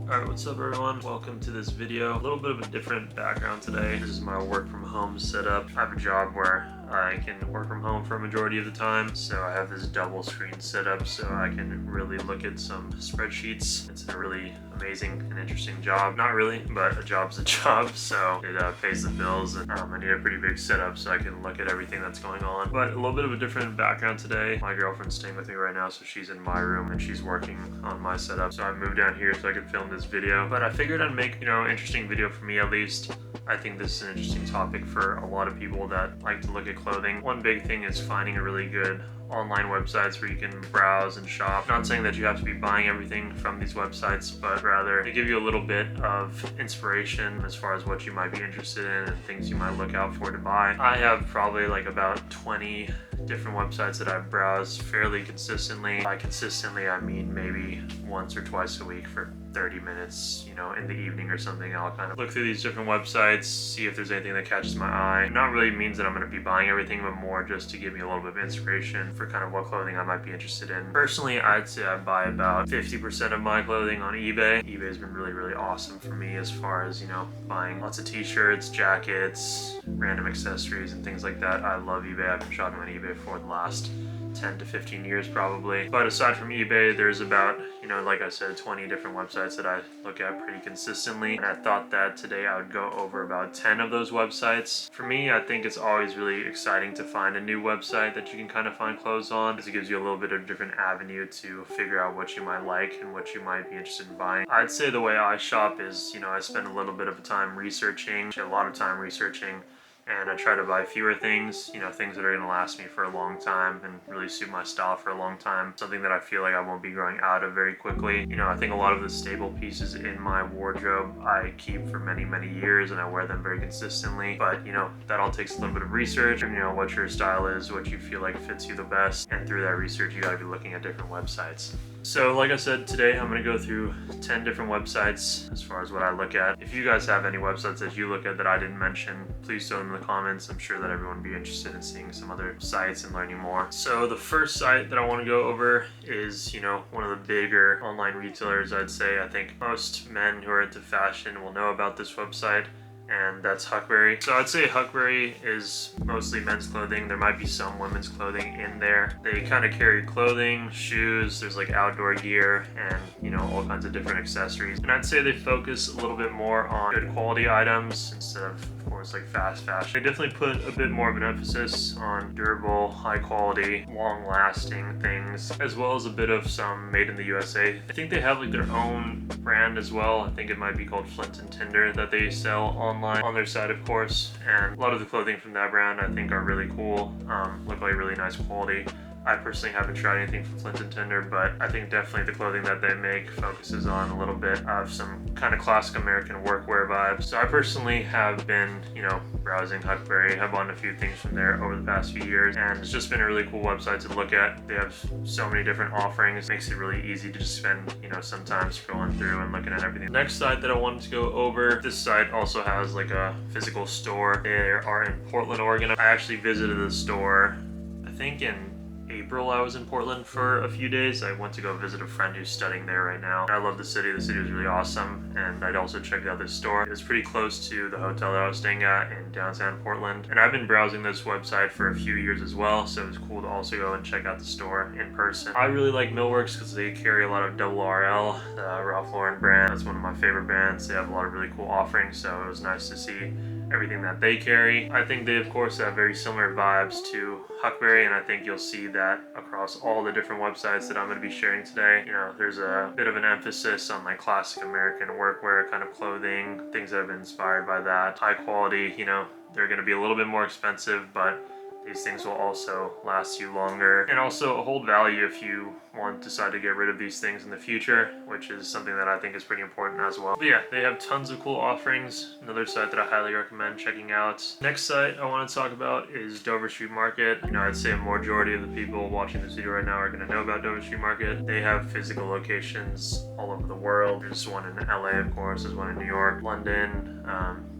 Alright, what's up everyone? Welcome to this video. A little bit of a different background today. This is my work from home setup. I have a job where I can work from home for a majority of the time. So I have this double screen setup so I can really look at some spreadsheets. It's a really amazing and interesting job. Not really, but a job's a job. So it pays the bills and I need a pretty big setup so I can look at everything that's going on. But a little bit of a different background today. My girlfriend's staying with me right now, so she's in my room and she's working on my setup. So I moved down here so I could film this video. But I figured I'd make, interesting video for me at least. I think this is an interesting topic for a lot of people that like to look at clothing. One big thing is finding a really good online websites where you can browse and shop. Not saying that you have to be buying everything from these websites, but rather to give you a little bit of inspiration as far as what you might be interested in and things you might look out for to buy. I have probably like about 20 different websites that I browse fairly consistently. By consistently, I mean maybe once or twice a week for 30 minutes, in the evening or something. I'll kind of look through these different websites, see if there's anything that catches my eye. Not really means that I'm going to be buying everything, but more just to give me a little bit of inspiration for kind of what clothing I might be interested in. Personally, I'd say I buy about 50% of my clothing on eBay. eBay has been really, really awesome for me as far as, buying lots of t-shirts, jackets, random accessories, and things like that. I love eBay. I've been shopping on eBay for the last 10 to 15 years probably. But aside from eBay, there's about, like I said, 20 different websites that I look at pretty consistently. And I thought that today I would go over about 10 of those websites. For me, I think it's always really exciting to find a new website that you can kind of find clothes on, because it gives you a little bit of a different avenue to figure out what you might like and what you might be interested in buying. I'd say the way I shop is, I spend a little bit of time researching, a lot of time researching, and I try to buy fewer things, things that are going to last me for a long time and really suit my style for a long time. Something that I feel like I won't be growing out of very quickly. I think a lot of the staple pieces in my wardrobe I keep for many, many years and I wear them very consistently. But, that all takes a little bit of research and, what your style is, what you feel like fits you the best. And through that research, you got to be looking at different websites. So like I said, today I'm going to go through 10 different websites as far as what I look at. If you guys have any websites that you look at that I didn't mention, please throw them in the comments. I'm sure that everyone would be interested in seeing some other sites and learning more. So the first site that I want to go over is, one of the bigger online retailers, I'd say. I think most men who are into fashion will know about this website, and that's Huckberry. So I'd say Huckberry is mostly men's clothing. There might be some women's clothing in there. They kind of carry clothing, shoes, there's like outdoor gear, and all kinds of different accessories. And I'd say they focus a little bit more on good quality items instead of course, like fast fashion. They definitely put a bit more of an emphasis on durable, high quality, long lasting things, as well as a bit of some made in the USA. I think they have like their own brand as well. I think it might be called Flint and Tinder that they sell online on their site, of course. And a lot of the clothing from that brand I think are really cool, look like really nice quality. I personally haven't tried anything from Flint and Tinder, but I think definitely the clothing that they make focuses on a little bit of some kind of classic American workwear vibes. So I personally have been, browsing Huckberry. I've bought a few things from there over the past few years, and it's just been a really cool website to look at. They have so many different offerings. It makes it really easy to just spend, some time scrolling through and looking at everything. Next site that I wanted to go over, this site also has like a physical store. They are in Portland, Oregon. I actually visited the store, I think in April. I was in Portland for a few days. I went to go visit a friend who's studying there right now. I love the city. The city was really awesome, and I'd also checked out this store. It was pretty close to the hotel that I was staying at in downtown Portland, and I've been browsing this website for a few years as well, so it was cool to also go and check out the store in person. I really like Milworks because they carry a lot of double RL, the Ralph Lauren brand. That's one of my favorite brands. They have a lot of really cool offerings, so it was nice to see everything that they carry. I think they of course have very similar vibes to Huckberry, and I think you'll see that across all the different websites that I'm going to be sharing today. There's a bit of an emphasis on like classic American workwear kind of clothing, things that have been inspired by that. High quality, they're going to be a little bit more expensive, but these things will also last you longer and also hold value if you want to decide to get rid of these things in the future, which is something that I think is pretty important as well. But yeah, they have tons of cool offerings. Another site that I highly recommend checking out. Next site I want to talk about is Dover Street Market. I'd say a majority of the people watching this video right now are going to know about Dover Street Market. They have physical locations all over the world. There's one in LA, of course. There's one in New York, London,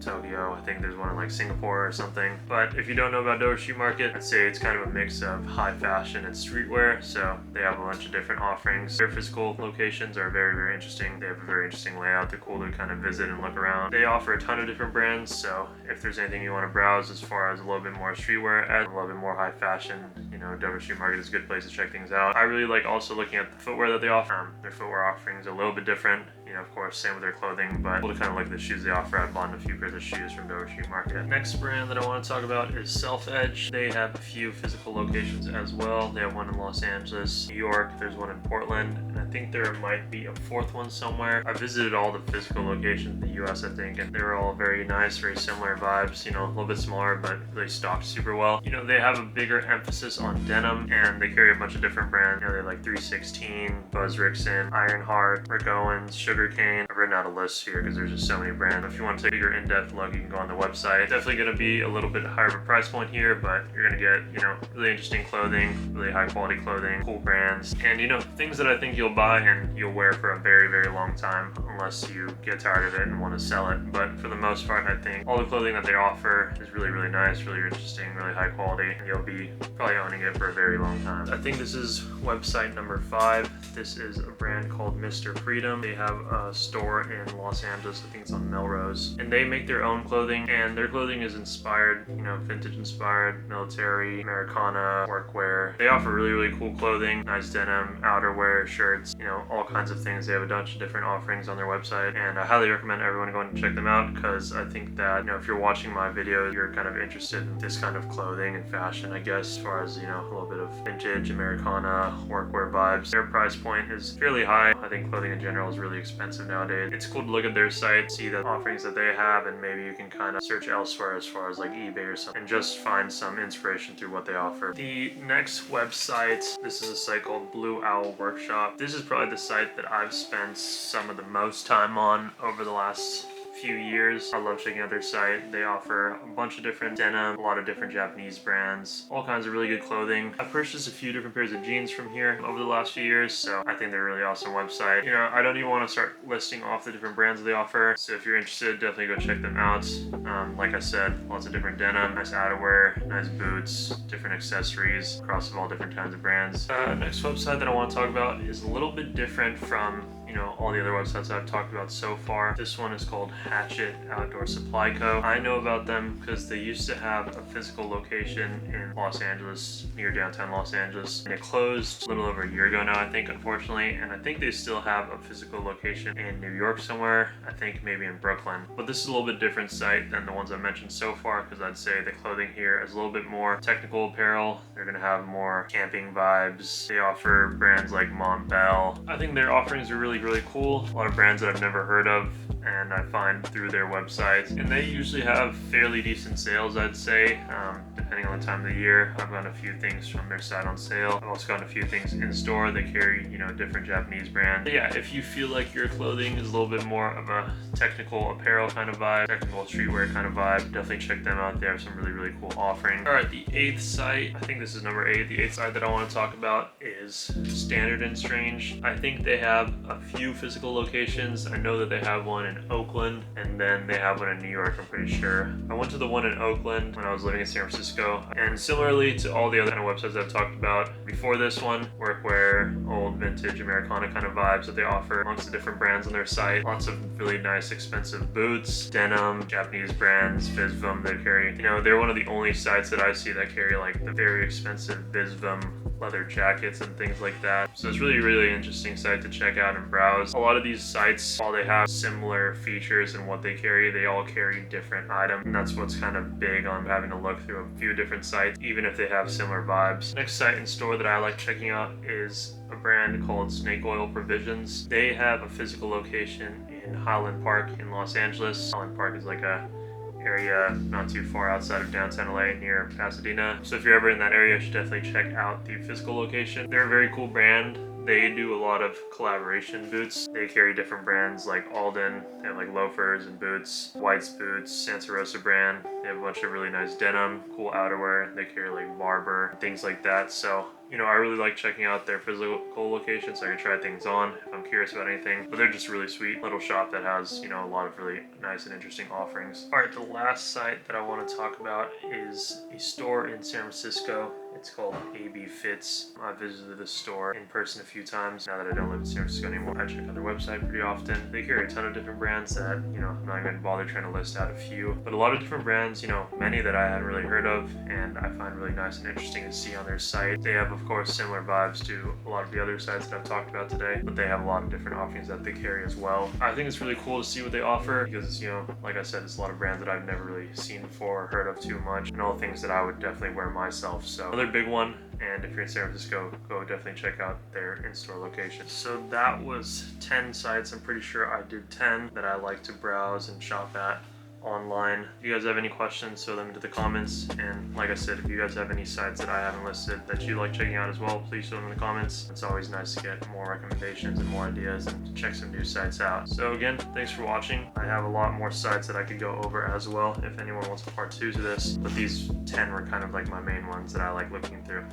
Tokyo. I think there's one in like Singapore or something. But if you don't know about Dover Street Market, I'd say it's kind of a mix of high fashion and streetwear. So they have a bunch of different offerings. Their physical locations are very, very interesting. They have a very interesting layout. They're cool to kind of visit and look around. They offer a ton of different brands. So if there's anything you want to browse as far as a little bit more streetwear and a little bit more high fashion, you know, Dover Street Market is a good place to check things out. I really like also looking at the footwear that they offer. Their footwear offerings are a little bit different. You know, of course, same with their clothing, but cool to kind of look at the shoes they offer. I've bought a few pairs of shoes from Dover Street Market. Next brand that I want to talk about is Self Edge. They have a few physical locations as well. They have one in Los Angeles, New York. There's one in Portland, and I think there might be a fourth one somewhere. I visited all the physical locations in the US, I think, and they're all very nice, very similar vibes. You know, a little bit smaller, but really stocked super well. You know, they have a bigger emphasis on denim, and they carry a bunch of different brands. You know, they like 316, Buzz Rickson, Ironheart, Rick Owens, Sugarcane. I've written out a list here because there's just so many brands. If you want to take a bigger in-depth look, you can go on the website. Definitely going to be a little bit higher of a price point here, but you're going to get, you know, really interesting clothing, really high quality clothing, cool brands, and, you know, things that I think you'll buy and you'll wear for a very, very long time unless you get tired of it and want to sell it. But for the most part, I think all the clothing that they offer is really, really nice, really interesting, really high quality, and you'll be probably owning it for a very long time. I think this is website number 5. This is a brand called Mr. Freedom. They have a store in Los Angeles. I think it's on Melrose, and they make their own clothing, and their clothing is inspired, you know, vintage inspired, military, Americana, workwear. They offer really, really cool clothing, nice denim, outerwear, shirts, you know, all kinds of things. They have a bunch of different offerings on their website, and I highly recommend everyone going to check them out because I think that, you know, if you're watching my video, you're kind of interested in this kind of clothing and fashion, I guess, as far as, you know, a little bit of vintage, Americana, workwear vibes. Their price point is fairly high. I think clothing in general is really expensive nowadays. It's cool to look at their site, see the offerings that they have, and maybe you can kind of search elsewhere as far as like eBay or something and just find some inspiration through what they offer. The next website, this is a site called Blue Owl Workshop. This is probably the site that I've spent some of the most time on over the last few years. I love checking out their site. They offer a bunch of different denim, a lot of different Japanese brands, all kinds of really good clothing. I purchased a few different pairs of jeans from here over the last few years, so I think they're a really awesome website. You know, I don't even want to start listing off the different brands they offer, so if you're interested, definitely go check them out. Like I said, lots of different denim, nice outerwear, nice boots, different accessories across all different kinds of brands. Next website that I want to talk about is a little bit different from, you know, all the other websites I've talked about so far. This one is called Hatchet Outdoor Supply Co. I know about them because they used to have a physical location in Los Angeles, near downtown Los Angeles, and it closed a little over a year ago now, I think, unfortunately, and I think they still have a physical location in New York somewhere, I think maybe in Brooklyn. But this is a little bit different site than the ones I mentioned so far because I'd say the clothing here is a little bit more technical apparel. They're going to have more camping vibes. They offer brands like Montbell. I think their offerings are really, really cool. A lot of brands that I've never heard of and I find through their websites, and they usually have fairly decent sales, I'd say, depending on the time of the year. I've gotten a few things from their site on sale. I've also gotten a few things in store. They carry, you know, different Japanese brands. But yeah, if you feel like your clothing is a little bit more of a technical apparel kind of vibe, technical streetwear kind of vibe, definitely check them out. They have some really, really cool offerings. All right, the 8th site, I think this is number 8. The 8th site that I want to talk about is Standard and Strange. I think they have a few physical locations. I know that they have one in Oakland, and then they have one in New York, I'm pretty sure. I went to the one in Oakland when I was living in San Francisco, and similarly to all the other kind of websites I've talked about before this one, workwear, old vintage Americana kind of vibes that they offer amongst the different brands on their site. Lots of really nice expensive boots, denim, Japanese brands, Visvum they carry. You know, they're one of the only sites that I see that carry like the very expensive Visvum leather jackets and things like that. So it's really, really interesting site to check out and browse. A lot of these sites, while they have similar features in what they carry, they all carry different items, and that's what's kind of big on having to look through a few different sites, even if they have similar vibes. Next site and store that I like checking out is a brand called Snake Oil Provisions. They have a physical location in Highland Park in Los Angeles. Highland Park is like a area not too far outside of downtown LA near Pasadena. So if you're ever in that area, you should definitely check out the physical location. They're a very cool brand. They do a lot of collaboration boots. They carry different brands like Alden. They have like loafers and boots, White's boots, Santa Rosa brand. They have a bunch of really nice denim, cool outerwear. They carry like Barber, things like that. So I really like checking out their physical location so I can try things on if I'm curious about anything. But they're just really sweet little shop that has, a lot of really nice and interesting offerings. All right, the last site that I want to talk about is a store in San Francisco. It's called AB Fits. I visited this store in person a few times. Now that I don't live in San Francisco anymore, I check out their website pretty often. They carry a ton of different brands that, I'm not going to bother trying to list out a few, but a lot of different brands, many that I hadn't really heard of, and I find really nice and interesting to see on their site. They have, of course, similar vibes to a lot of the other sites that I've talked about today, but they have a lot of different offerings that they carry as well. I think it's really cool to see what they offer because, like I said, it's a lot of brands that I've never really seen before or heard of too much, and all things that I would definitely wear myself. So another big one, and if you're in San Francisco, go definitely check out their in-store location. So that was 10 sites. I'm pretty sure I did 10 that I like to browse and shop at online. If you guys have any questions, throw them into the comments. And like I said, if you guys have any sites that I haven't listed that you like checking out as well, please throw them in the comments. It's always nice to get more recommendations and more ideas and to check some new sites out. So again, thanks for watching. I have a lot more sites that I could go over as well if anyone wants a part 2 to this, but these 10 were kind of like my main ones that I like looking through.